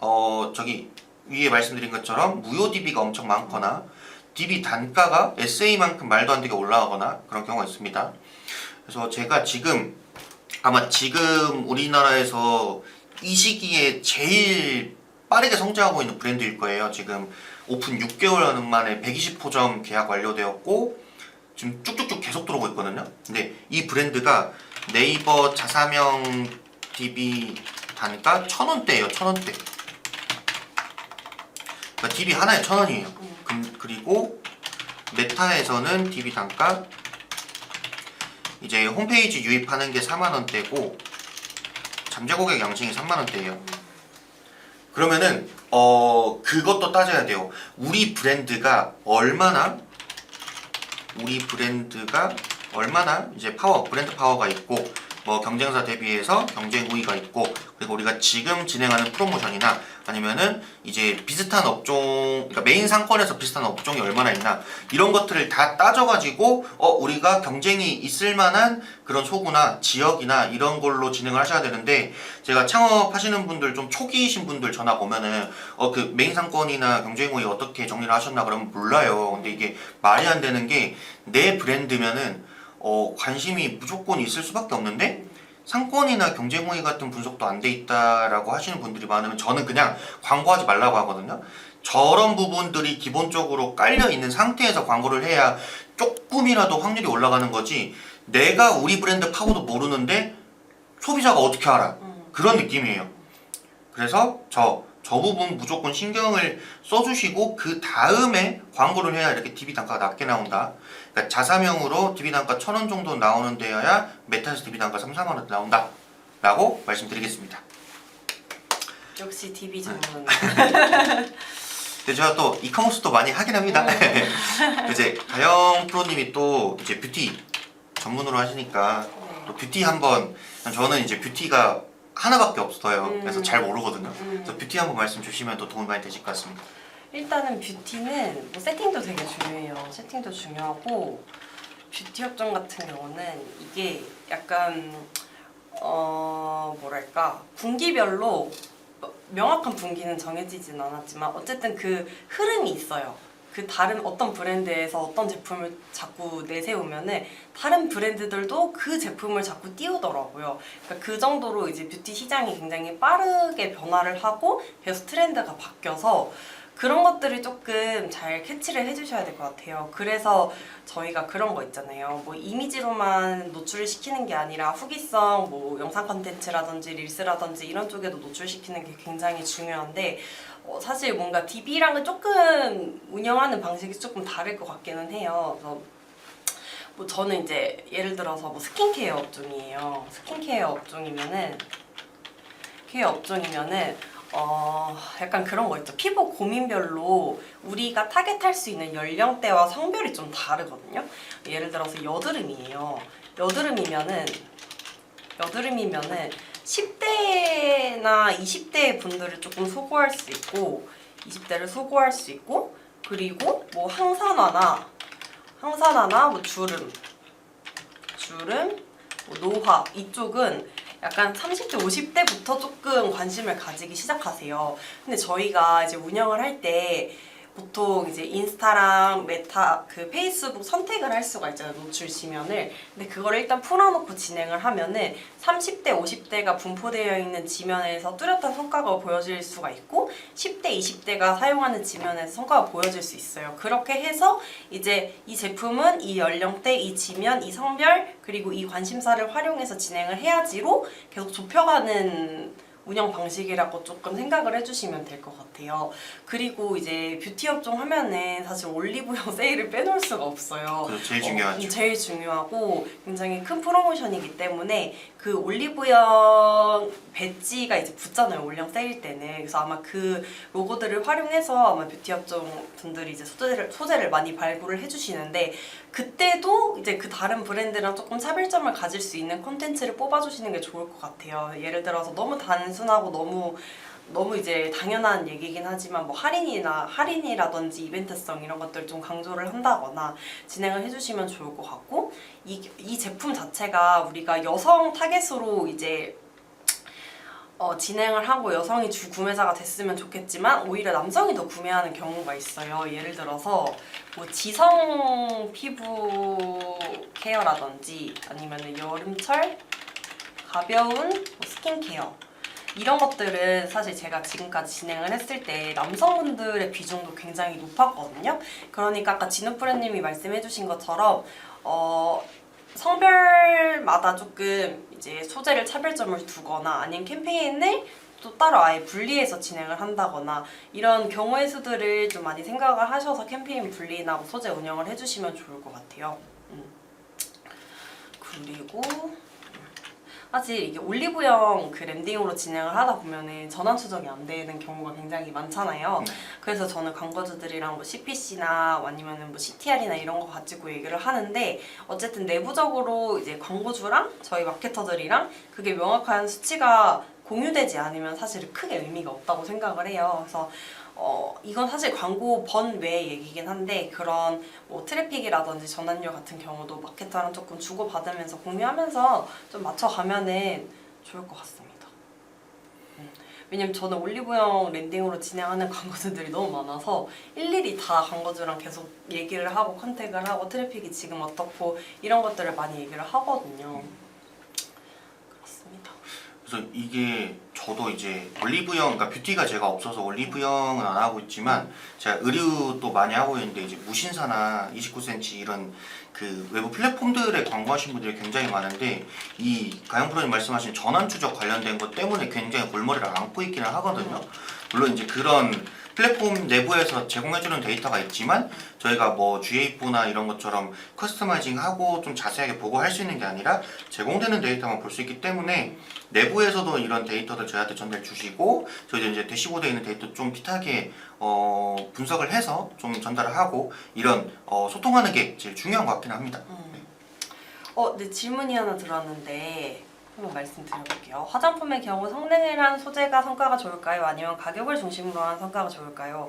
저기 위에 말씀드린 것처럼 무효 DB가 엄청 많거나 DB 단가가 SA만큼 말도 안 되게 올라가거나 그런 경우가 있습니다. 그래서 제가 아마 지금 우리나라에서 이 시기에 제일 빠르게 성장하고 있는 브랜드일 거예요. 지금 오픈 6개월 만에 120호점 계약 완료되었고 지금 쭉쭉쭉 계속 들어오고 있거든요. 근데 이 브랜드가 네이버 자사명 DB 단가 1,000원대예요. 1,000원대. 그러니까 DB 하나에 1,000원이에요. 그리고 메타에서는 DB 단가 이제 홈페이지 유입하는 게 4만원대고 잠재 고객 양식이 3만원대예요. 그러면은 그것도 따져야 돼요. 우리 브랜드가 얼마나 이제 브랜드 파워가 있고 뭐 경쟁사 대비해서 경쟁 우위가 있고, 그리고 우리가 지금 진행하는 프로모션이나 아니면은 이제 비슷한 업종, 그러니까 메인 상권에서 비슷한 업종이 얼마나 있나 이런 것들을 다 따져가지고 우리가 경쟁이 있을 만한 그런 소구나 지역이나 이런 걸로 진행을 하셔야 되는데, 제가 창업하시는 분들 좀 초기이신 분들 전화 보면은 그 메인 상권이나 경쟁 우위 어떻게 정리를 하셨나 그러면 몰라요. 근데 이게 말이 안 되는 게, 내 브랜드면은 관심이 무조건 있을 수밖에 없는데 상권이나 경쟁 우위 같은 분석도 안 돼 있다라고 하시는 분들이 많으면 저는 그냥 광고하지 말라고 하거든요. 저런 부분들이 기본적으로 깔려 있는 상태에서 광고를 해야 조금이라도 확률이 올라가는 거지, 내가 우리 브랜드 파고도 모르는데 소비자가 어떻게 알아? 그런 느낌이에요. 그래서 저 부분 무조건 신경을 써주시고 그 다음에 광고를 해야 이렇게 DB 단가가 낮게 나온다. 그러니까 자사명으로 DB 단가 1,000원 정도 나오는 데여야 메타에서 DB 단가 3, 4만 원 나온다 라고 말씀드리겠습니다. 역시 DB 전문. 근데 제가 또 이커머스도 많이 하긴 합니다. 이제 가영 프로님이 또 이제 뷰티 전문으로 하시니까 또 뷰티 한번, 저는 이제 뷰티가 하나밖에 없어요. 그래서 잘 모르거든요. 그래서 뷰티 한번 말씀 주시면 또 도움이 많이 되실 것 같습니다. 일단은 뷰티는 뭐 세팅도 되게 중요해요. 세팅도 중요하고, 뷰티 업종 같은 경우는 이게 약간 뭐랄까, 분기별로 명확한 분기는 정해지진 않았지만 어쨌든 그 흐름이 있어요. 그 다른 어떤 브랜드에서 어떤 제품을 자꾸 내세우면은 다른 브랜드들도 그 제품을 자꾸 띄우더라고요. 그러니까 그 정도로 이제 뷰티 시장이 굉장히 빠르게 변화를 하고 계속 트렌드가 바뀌어서 그런 것들을 조금 잘 캐치를 해주셔야 될 것 같아요. 그래서 저희가 그런 거 있잖아요. 뭐 이미지로만 노출을 시키는 게 아니라 후기성, 뭐 영상 컨텐츠라든지 릴스라든지 이런 쪽에도 노출시키는 게 굉장히 중요한데, 사실 뭔가 DB랑은 조금 운영하는 방식이 조금 다를 것 같기는 해요. 그래서 뭐 저는 이제 예를 들어서 뭐 스킨케어 업종이에요. 스킨케어 업종이면은 약간 그런 거 있죠. 피부 고민별로 우리가 타겟할 수 있는 연령대와 성별이 좀 다르거든요. 예를 들어서 여드름이에요. 여드름이면은 10대나 20대 분들을 조금 소구할 수 있고, 20대를 소구할 수 있고, 그리고 뭐 항산화나 뭐 주름, 뭐 노화, 이쪽은 약간 30대, 50대부터 조금 관심을 가지기 시작하세요. 근데 저희가 이제 운영을 할 때 보통 이제 인스타랑 메타, 그 페이스북 선택을 할 수가 있잖아요, 노출 지면을. 근데 그걸 일단 풀어놓고 진행을 하면은 30대, 50대가 분포되어 있는 지면에서 뚜렷한 성과가 보여질 수가 있고, 10대, 20대가 사용하는 지면에서 성과가 보여질 수 있어요. 그렇게 해서 이제 이 제품은 이 연령대, 이 지면, 이 성별, 그리고 이 관심사를 활용해서 진행을 해야지로 계속 좁혀가는 운영 방식이라고 조금 생각을 해주시면 될 것 같아요. 그리고 이제 뷰티 업종 하면은 사실 올리브영 세일을 빼놓을 수가 없어요. 그렇죠. 제일 중요하죠. 제일 중요하고 굉장히 큰 프로모션이기 때문에 그 올리브영 배지가 이제 붙잖아요, 올영 세일 때는. 그래서 아마 그 로고들을 활용해서 아마 뷰티 업종 분들이 이제 소재를 많이 발굴을 해주시는데, 그때도 이제 그 다른 브랜드랑 조금 차별점을 가질 수 있는 콘텐츠를 뽑아주시는 게 좋을 것 같아요. 예를 들어서 너무 단순하고 너무 이제 당연한 얘기긴 하지만 뭐 할인이라든지 이벤트성 이런 것들을 좀 강조를 한다거나 진행을 해주시면 좋을 것 같고, 이 제품 자체가 우리가 여성 타겟으로 이제 진행을 하고 여성이 주 구매자가 됐으면 좋겠지만 오히려 남성이 더 구매하는 경우가 있어요. 예를 들어서 뭐 지성 피부 케어라든지 아니면 여름철 가벼운 뭐 스킨케어, 이런 것들은 사실 제가 지금까지 진행을 했을 때 남성분들의 비중도 굉장히 높았거든요. 그러니까 아까 진우프레님이 말씀해주신 것처럼 성별마다 조금 이제 소재를 차별점을 두거나 아니면 캠페인을 또 따로 아예 분리해서 진행을 한다거나 이런 경우의 수들을 좀 많이 생각을 하셔서 캠페인 분리나 소재 운영을 해주시면 좋을 것 같아요. 그리고 사실 이게 올리브영 그 랜딩으로 진행을 하다 보면은 전환 추적이 안 되는 경우가 굉장히 많잖아요. 그래서 저는 광고주들이랑 뭐 CPC나 아니면은 뭐 CTR이나 이런 거 가지고 얘기를 하는데 어쨌든 내부적으로 이제 광고주랑 저희 마케터들이랑 그게 명확한 수치가 공유되지 않으면 사실 크게 의미가 없다고 생각을 해요. 그래서 이건 사실 광고 번 외의 얘기긴 한데 그런 뭐 트래픽이라든지 전환율 같은 경우도 마케터랑 조금 주고받으면서 공유하면서 좀 맞춰가면은 좋을 것 같습니다. 왜냐면 저는 올리브영 랜딩으로 진행하는 광고주들이 너무 많아서 일일이 다 광고주랑 계속 얘기를 하고 컨택을 하고 트래픽이 지금 어떻고 이런 것들을 많이 얘기를 하거든요. 그렇습니다. 그래서 이게 저도 이제 올리브영, 그러니까 뷰티가 제가 없어서 올리브영은 안 하고 있지만 제가 의류도 많이 하고 있는데 이제 무신사나 29cm 이런 그 외부 플랫폼들에 광고하신 분들이 굉장히 많은데 이 가영 프로님 말씀하신 전환 추적 관련된 것 때문에 굉장히 골머리를 앓고 있기는 하거든요. 물론 이제 그런 플랫폼 내부에서 제공해주는 데이터가 있지만 저희가 뭐 GA4나 이런 것처럼 커스터마이징하고 좀 자세하게 보고 할 수 있는 게 아니라 제공되는 데이터만 볼 수 있기 때문에 내부에서도 이런 데이터들 저희한테 전달 주시고 저희도 이제 대시보드에 있는 데이터 좀 핏하게 분석을 해서 좀 전달을 하고 이런 소통하는 게 제일 중요한 것 같긴 합니다. 네, 질문이 하나 들어왔는데 한번 말씀드려볼게요. 화장품의 경우 성능을 한 소재가 성과가 좋을까요? 아니면 가격을 중심으로 한 성과가 좋을까요?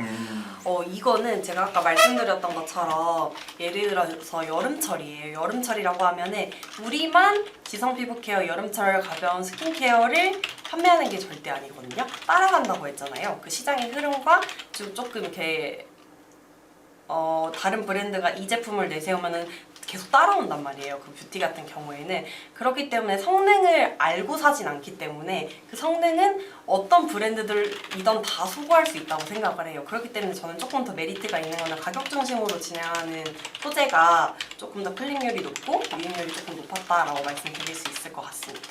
이거는 제가 아까 말씀드렸던 것처럼 예를 들어서 여름철이에요. 여름철이라고 하면은 우리만 지성 피부 케어, 여름철 가벼운 스킨케어를 판매하는 게 절대 아니거든요. 따라간다고 했잖아요. 그 시장의 흐름과 조금 이렇게 다른 브랜드가 이 제품을 내세우면은 계속 따라온단 말이에요. 그 뷰티 같은 경우에는. 그렇기 때문에 성능을 알고 사진 않기 때문에 그 성능은 어떤 브랜드들이든 다 소구할 수 있다고 생각을 해요. 그렇기 때문에 저는 조금 더 메리트가 있는 거는 가격 중심으로 진행하는 소재가 조금 더 클릭률이 높고 유입률이 조금 높았다라고 말씀드릴 수 있을 것 같습니다.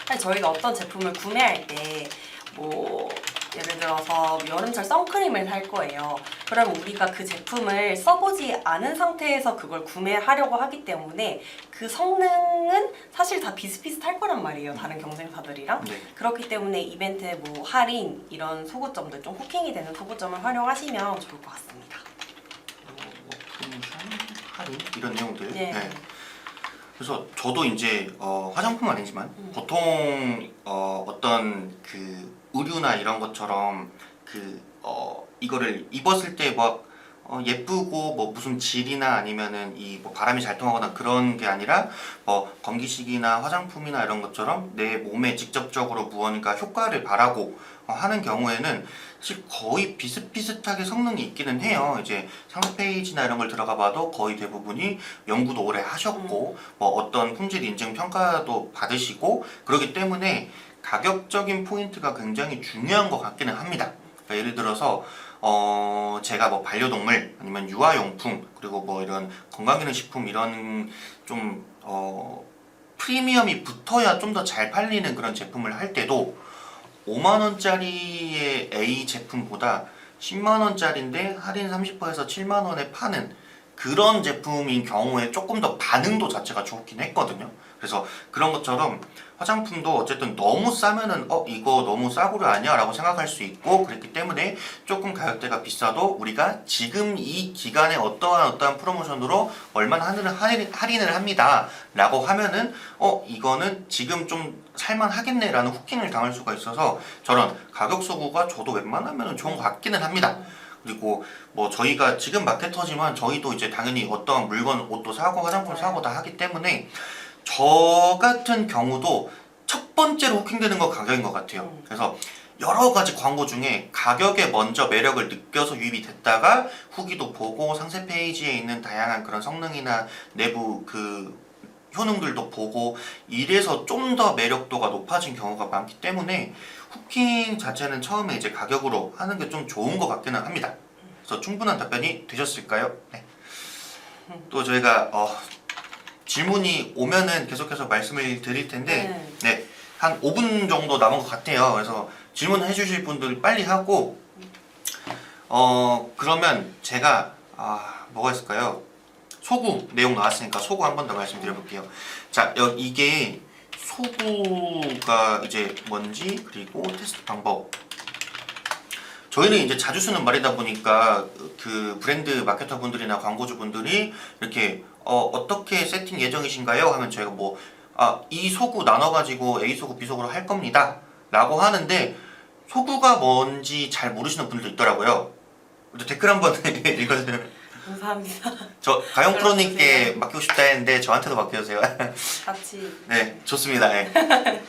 사실 저희가 어떤 제품을 구매할 때 뭐 예를 들어서 여름철 선크림을 살 거예요. 그럼 우리가 그 제품을 써보지 않은 상태에서 그걸 구매하려고 하기 때문에 그 성능은 사실 다 비슷비슷할 거란 말이에요. 다른 경쟁사들이랑. 네. 그렇기 때문에 이벤트 뭐 할인 이런 소구점들 좀 호킹이 되는 소구점을 활용하시면 좋을 것 같습니다. 프로모션, 할인 이런 내용들. 네. 그래서 저도 이제 화장품은 아니지만 보통 어떤 그 의류나 이런 것처럼 그 이거를 입었을 때 막 예쁘고 뭐 무슨 질이나 아니면은 이 뭐 바람이 잘 통하거나 그런 게 아니라 뭐 건기식이나 화장품이나 이런 것처럼 내 몸에 직접적으로 무언가 효과를 바라고 하는 경우에는 사실 거의 비슷비슷하게 성능이 있기는 해요. 이제 상세 페이지나 이런 걸 들어가 봐도 거의 대부분이 연구도 오래 하셨고 뭐 어떤 품질 인증 평가도 받으시고 그렇기 때문에 가격적인 포인트가 굉장히 중요한 것 같기는 합니다. 그러니까 예를 들어서 제가 뭐 반려동물 아니면 유아용품 그리고 뭐 이런 건강기능식품 이런 좀 프리미엄이 붙어야 좀 더 잘 팔리는 그런 제품을 할 때도 5만원짜리의 A 제품보다 10만원짜리인데 할인 30%에서 7만원에 파는 그런 제품인 경우에 조금 더 반응도 자체가 좋긴 했거든요. 그래서 그런 것처럼 화장품도 어쨌든 너무 싸면은 이거 너무 싸구려 아니야 라고 생각할 수 있고 그렇기 때문에 조금 가격대가 비싸도 우리가 지금 이 기간에 어떠한 프로모션으로 얼마나 할인을 합니다 라고 하면은 이거는 지금 좀 살만하겠네 라는 후킹을 당할 수가 있어서 저런 가격 소구가 저도 웬만하면 좋은 것 같기는 합니다. 그리고 뭐 저희가 지금 마케터지만 저희도 이제 당연히 어떤 물건 옷도 사고 화장품 사고 다 하기 때문에 저 같은 경우도 첫 번째로 후킹되는 건 가격인 것 같아요. 그래서 여러 가지 광고 중에 가격에 먼저 매력을 느껴서 유입이 됐다가 후기도 보고 상세 페이지에 있는 다양한 그런 성능이나 내부 그 효능들도 보고 이래서 좀 더 매력도가 높아진 경우가 많기 때문에 후킹 자체는 처음에 이제 가격으로 하는 게 좀 좋은 것 같기는 합니다. 그래서 충분한 답변이 되셨을까요? 네. 또 저희가 질문이 오면은 계속해서 말씀을 드릴 텐데 네, 한 5분 정도 남은 것 같아요. 그래서 질문해 주실 분들 빨리 하고 그러면 제가 뭐가 있을까요? 소구 내용 나왔으니까 소구 한 번 더 말씀드려볼게요. 자, 이게 소구가 이제 뭔지 그리고 테스트 방법. 저희는 이제 자주 쓰는 말이다 보니까 그 브랜드 마케터 분들이나 광고주 분들이 이렇게 어떻게 세팅 예정이신가요? 하면 저희가 뭐 이 소구 나눠가지고 A 소구, B 소구로 할 겁니다. 라고 하는데 소구가 뭔지 잘 모르시는 분들도 있더라고요. 댓글 한번 읽어주세요. 감사합니다. 저 가영 프로님께 맡기고 싶다 했는데 저한테도 맡겨주세요. 같이. 네, 좋습니다. 네.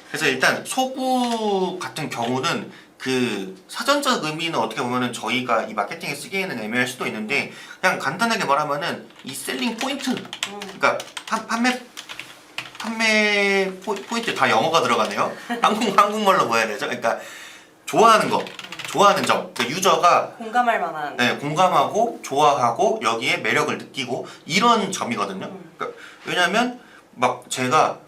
그래서 일단 소구 같은 경우는 그 사전적 의미는 어떻게 보면은 저희가 이 마케팅에 쓰기에는 애매할 수도 있는데 그냥 간단하게 말하면은 이 셀링 포인트, 그러니까 판매 포인트 다 영어가 들어가네요. 한국말로 뭐 해야 되죠? 그러니까 좋아하는 거, 좋아하는 점, 그러니까 유저가 공감할 만한. 네, 공감하고 좋아하고 여기에 매력을 느끼고 이런 점이거든요. 그러니까 왜냐면 막 제가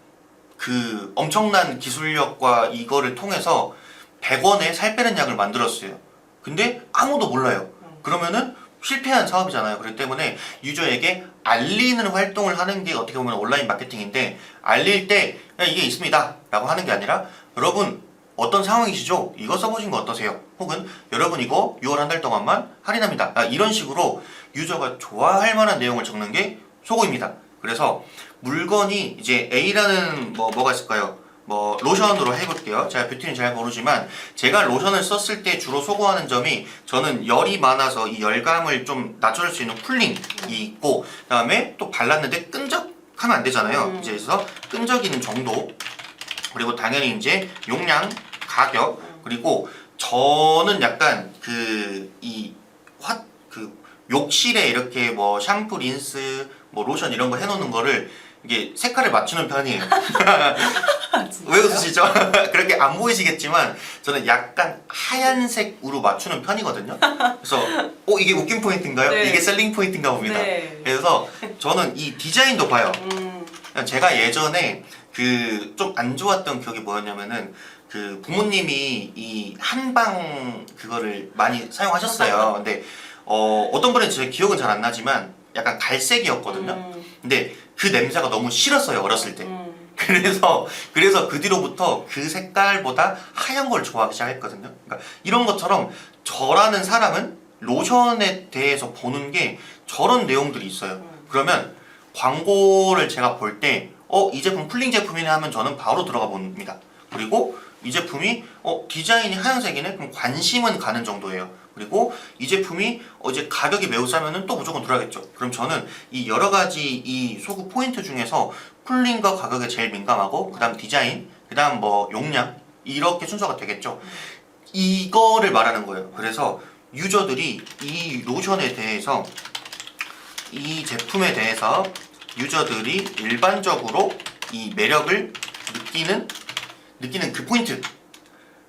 그 엄청난 기술력과 이거를 통해서 100원에 살 빼는 약을 만들었어요. 근데 아무도 몰라요. 그러면은 실패한 사업이잖아요. 그렇기 때문에 유저에게 알리는 활동을 하는 게 어떻게 보면 온라인 마케팅인데 알릴 때 이게 있습니다 라고 하는 게 아니라 여러분 어떤 상황이시죠? 이거 써보신 거 어떠세요? 혹은 여러분 이거 6월 한 달 동안만 할인합니다. 이런 식으로 유저가 좋아할 만한 내용을 적는 게 소구입니다. 그래서 물건이 이제 A라는 뭐가 있을까요? 뭐 로션으로 해볼게요. 제가 뷰티는 잘 모르지만 제가 로션을 썼을 때 주로 소구하는 점이 저는 열이 많아서 이 열감을 좀 낮춰줄 수 있는 쿨링이 있고 그 다음에 또 발랐는데 끈적하면 안 되잖아요. 이제 그래서 끈적이는 정도 그리고 당연히 이제 용량, 가격 그리고 저는 약간 욕실에 이렇게 뭐 샴푸, 린스, 뭐 로션 이런 거 해놓는 거를 이게 색깔을 맞추는 편이에요. 왜 웃으시죠? 그렇게 안 보이시겠지만 저는 약간 하얀색으로 맞추는 편이거든요. 그래서 이게 웃긴 포인트인가요? 네. 이게 셀링 포인트인가 봅니다. 네. 그래서 저는 이 디자인도 봐요. 제가 예전에 그 좀 안 좋았던 기억이 뭐였냐면은 그 부모님이 이 한방 그거를 많이 사용하셨어요. 근데 어떤 분은 제 기억은 잘 안 나지만 약간 갈색이었거든요. 근데 그 냄새가 너무 싫었어요 어렸을 때. 그래서 그 뒤로부터 그 색깔보다 하얀 걸 좋아하기 시작했거든요. 그러니까 이런 것처럼 저라는 사람은 로션에 대해서 보는 게 저런 내용들이 있어요. 그러면 광고를 제가 볼 때 이 제품 쿨링 제품이네 하면 저는 바로 들어가 봅니다. 그리고 이 제품이 디자인이 하얀색이네? 그럼 관심은 가는 정도예요. 그리고 이 제품이 이제 가격이 매우 싸면은 또 무조건 들어가겠죠. 그럼 저는 이 여러 가지 이 소구 포인트 중에서 쿨링과 가격에 제일 민감하고 그 다음 디자인, 그 다음 뭐 용량 이렇게 순서가 되겠죠. 이거를 말하는 거예요. 그래서 유저들이 이 로션에 대해서 이 제품에 대해서 유저들이 일반적으로 이 매력을 느끼는 그 포인트.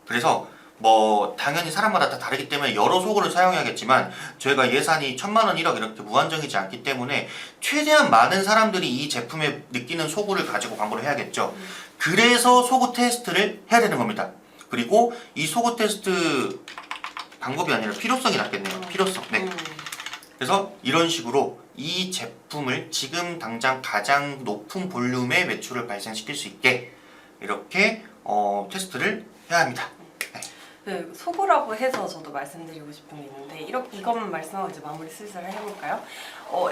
그래서 뭐 당연히 사람마다 다 다르기 때문에 여러 소구를 사용해야겠지만 저희가 예산이 1000만 원, 1억 이렇게 무한정이지 않기 때문에 최대한 많은 사람들이 이 제품에 느끼는 소구를 가지고 광고를 해야겠죠. 그래서 소구 테스트를 해야 되는 겁니다. 그리고 이 소구 테스트 방법이 아니라 필요성이 낫겠네요. 필요성. 네. 그래서 이런 식으로 이 제품을 지금 당장 가장 높은 볼륨의 매출을 발생시킬 수 있게 이렇게 테스트를 해야 합니다. 그 소구라고 해서 저도 말씀드리고 싶은 게 있는데 이것만 말씀하고 이제 마무리 슬슬 해볼까요?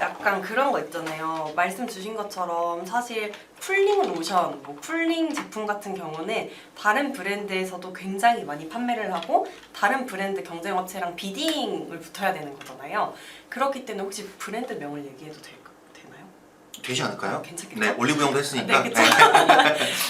약간 그런 거 있잖아요. 말씀 주신 것처럼 사실 쿨링 로션, 뭐 쿨링 제품 같은 경우는 다른 브랜드에서도 굉장히 많이 판매를 하고 다른 브랜드 경쟁업체랑 비딩을 붙어야 되는 거잖아요. 그렇기 때문에 혹시 브랜드명을 얘기해도 되나요? 되지 않을까요? 괜찮겠죠? 네, 올리브영도 했으니까. 네, 그쵸?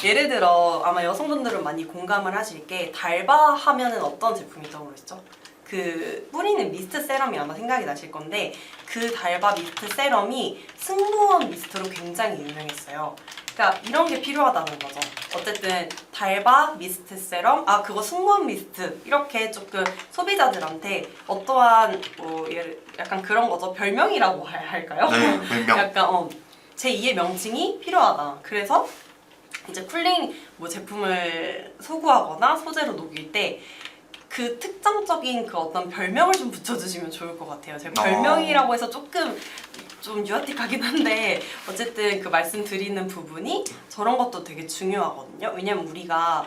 예를 들어 아마 여성분들은 많이 공감을 하실 게 달바 하면은 어떤 제품이 떠오르시죠? 그 뿌리는 미스트 세럼이 아마 생각이 나실 건데 그 달바 미스트 세럼이 승무원 미스트로 굉장히 유명했어요. 그러니까 이런 게 필요하다는 거죠. 어쨌든 달바 미스트 세럼, 그거 승무원 미스트 이렇게 조금 소비자들한테 어떠한 약간 그런 거죠. 별명이라고 할까요? 네, 별명. 약간 제2의 명칭이 필요하다. 그래서 이제 쿨링 제품을 소구하거나 소재로 녹일 때 그 특정적인 그 어떤 별명을 좀 붙여주시면 좋을 것 같아요. 제가 별명이라고 해서 조금 좀 유아틱하긴 한데 어쨌든 그 말씀드리는 부분이 저런 것도 되게 중요하거든요. 왜냐면 우리가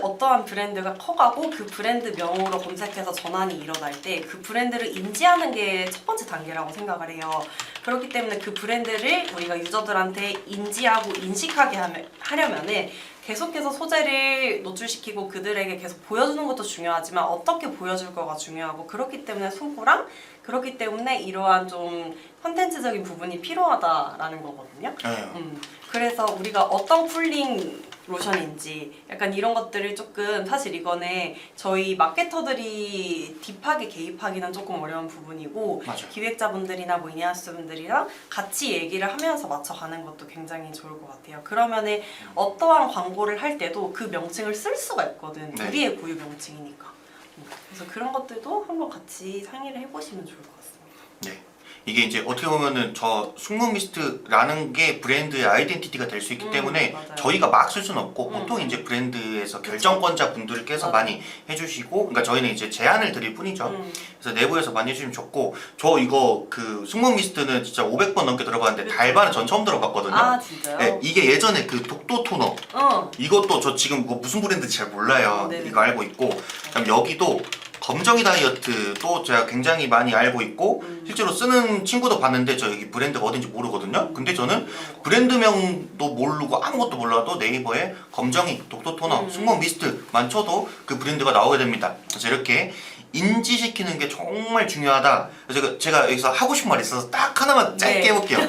어떠한 브랜드가 커가고 그 브랜드 명으로 검색해서 전환이 일어날 때 그 브랜드를 인지하는 게 첫 번째 단계라고 생각을 해요. 그렇기 때문에 그 브랜드를 우리가 유저들한테 인지하고 인식하게 하려면은 계속해서 소재를 노출시키고 그들에게 계속 보여주는 것도 중요하지만 어떻게 보여줄 거가 중요하고 그렇기 때문에 소구랑 그렇기 때문에 이러한 좀 컨텐츠적인 부분이 필요하다라는 거거든요. 그래서 우리가 어떤 쿨링 로션인지 약간 이런 것들을 조금 사실 이거는 저희 마케터들이 딥하게 개입하기는 조금 어려운 부분이고 맞아요. 기획자분들이나 뭐 이니아스분들이랑 같이 얘기를 하면서 맞춰가는 것도 굉장히 좋을 것 같아요. 그러면은 어떠한 광고를 할 때도 그 명칭을 쓸 수가 있거든. 네. 우리의 고유 명칭이니까. 그래서 그런 것들도 한번 같이 상의를 해보시면 좋을 것 같습니다. 네. 이게 이제 어떻게 보면은 저 숙문 미스트라는 게 브랜드의 아이덴티티가 될 수 있기 때문에 맞아요. 저희가 막 쓸 수는 없고 보통 이제 브랜드에서 결정권자 분들께서 맞아요. 많이 해주시고, 그러니까 저희는 이제 제안을 드릴 뿐이죠. 그래서 내부에서 많이 해주시면 좋고, 저 이거 그 숙문 미스트는 진짜 500번 넘게 들어봤는데 그쵸. 달바는 전 처음 들어봤거든요. 아 진짜요? 네, 이게 예전에 그 독도 토너 이것도 저 지금 이거 무슨 브랜드인지 잘 몰라요. 네네. 이거 알고 있고, 그다음 여기도 검정이 다이어트도 제가 굉장히 많이 알고 있고 실제로 쓰는 친구도 봤는데 저 여기 브랜드가 어딘지 모르거든요. 근데 저는 브랜드명도 모르고 아무것도 몰라도 네이버에 검정이 독도 토너, 숙문 미스트만 쳐도 그 브랜드가 나오게 됩니다. 그래서 이렇게 인지시키는 게 정말 중요하다. 그래서 제가 여기서 하고 싶은 말이 있어서 딱 하나만 짧게 네. 해볼게요.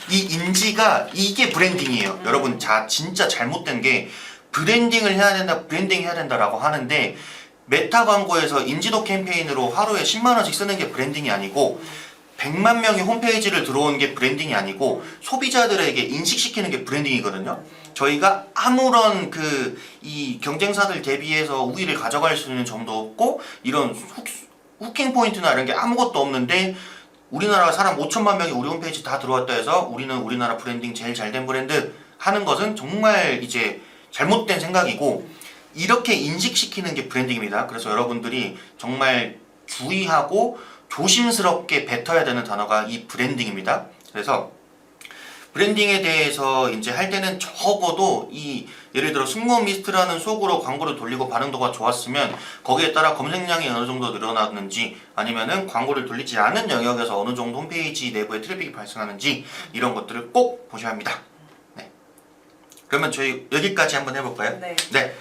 이 인지가 이게 브랜딩이에요. 여러분 진짜 잘못된 게 브랜딩을 해야 된다, 브랜딩 해야 된다라고 하는데 메타 광고에서 인지도 캠페인으로 하루에 10만 원씩 쓰는 게 브랜딩이 아니고 100만 명이 홈페이지를 들어오는 게 브랜딩이 아니고 소비자들에게 인식시키는 게 브랜딩이거든요. 저희가 아무런 이 경쟁사들 대비해서 우위를 가져갈 수 있는 점도 없고 이런 후킹 포인트나 이런 게 아무것도 없는데 우리나라 사람 5천만 명이 우리 홈페이지 다 들어왔다 해서 우리는 우리나라 브랜딩 제일 잘된 브랜드 하는 것은 정말 이제 잘못된 생각이고 이렇게 인식시키는 게 브랜딩입니다. 그래서 여러분들이 정말 주의하고 조심스럽게 뱉어야 되는 단어가 이 브랜딩입니다. 그래서 브랜딩에 대해서 이제 할 때는 적어도 예를 들어 숙문 미스트라는 속으로 광고를 돌리고 반응도가 좋았으면 거기에 따라 검색량이 어느 정도 늘어났는지 아니면은 광고를 돌리지 않은 영역에서 어느 정도 홈페이지 내부에 트래픽이 발생하는지 이런 것들을 꼭 보셔야 합니다. 네. 그러면 저희 여기까지 한번 해볼까요? 네. 네.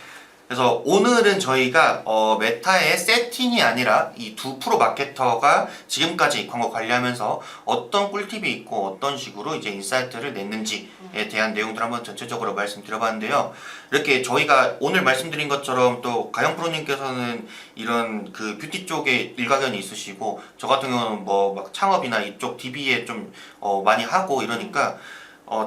그래서 오늘은 저희가 메타의 세팅이 아니라 이 두 프로 마케터가 지금까지 광고 관리하면서 어떤 꿀팁이 있고 어떤 식으로 이제 인사이트를 냈는지에 대한 내용들 한번 전체적으로 말씀드려봤는데요. 이렇게 저희가 오늘 말씀드린 것처럼 또 가영 프로님께서는 이런 그 뷰티 쪽에 일가견이 있으시고 저 같은 경우는 뭐 막 창업이나 이쪽 DB에 좀 많이 하고 이러니까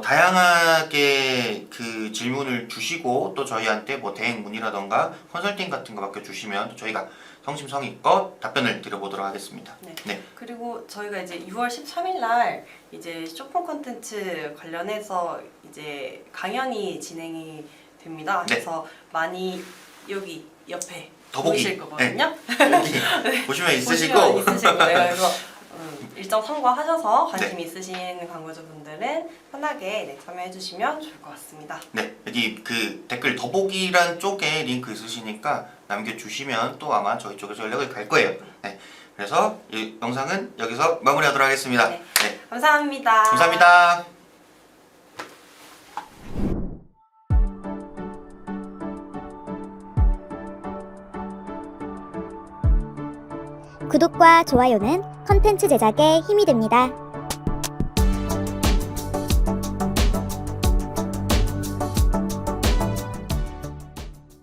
다양하게 그 질문을 주시고 또 저희한테 뭐 대행 문의라던가 컨설팅 같은 거 맡겨주시면 저희가 성심성의껏 답변을 드려보도록 하겠습니다. 네. 네. 그리고 저희가 이제 6월 13일 날 이제 쇼핑 콘텐츠 관련해서 이제 강연이 진행이 됩니다. 네. 그래서 많이 여기 옆에 더보기. 보이실 거거든요. 여기 보시면 있으시고 보시면 있으실 거예요. 그래서 일정 참고하셔서 관심 네. 있으신 광고주분들은 편하게 참여해 주시면 좋을 것 같습니다. 네, 여기 그 댓글 더보기란 쪽에 링크 있으시니까 남겨주시면 또 아마 저희 쪽에서 연락을 갈 거예요. 네, 그래서 이 영상은 여기서 마무리하도록 하겠습니다. 네. 네, 감사합니다. 감사합니다. 구독과 좋아요는 컨텐츠 제작에 힘이 됩니다.